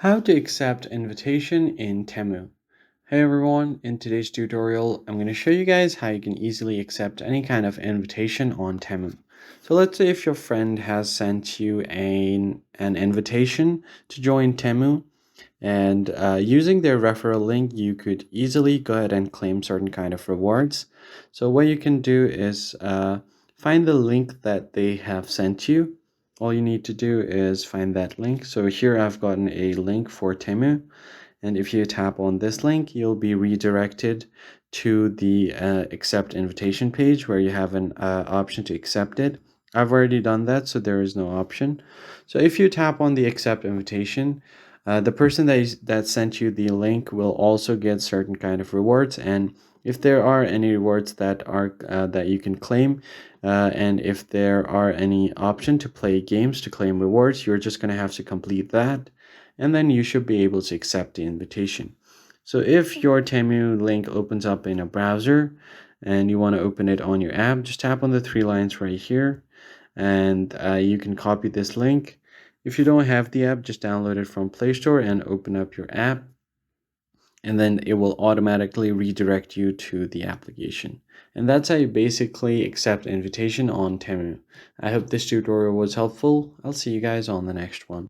How to accept invitation in Temu. Hey everyone, in today's tutorial, I'm going to show you guys how you can easily accept any kind of invitation on Temu. So let's say if your friend has sent you an invitation to join Temu, and using their referral link, you could easily go ahead and claim certain kind of rewards. So what you can do is find the link that they have sent you. All you need to do is find that link. So here I've gotten a link for Temu, and if you tap on this link, you'll be redirected to the accept invitation page where you have an option to accept it. I've already done that, so there is no option. So if you tap on the accept invitation, the person that sent you the link will also get certain kind of rewards, and if there are any rewards that are that you can claim, and if there are any option to play games to claim rewards, you're just going to have to complete that, and then you should be able to accept the invitation. So if your Temu link opens up in a browser and you want to open it on your app, just tap on the three lines right here, and you can copy this link. If you don't have the app, just download it from Play Store and open up your app, and then it will automatically redirect you to the application. And that's how you basically accept invitation on Temu. I hope this tutorial was helpful. I'll see you guys on the next one.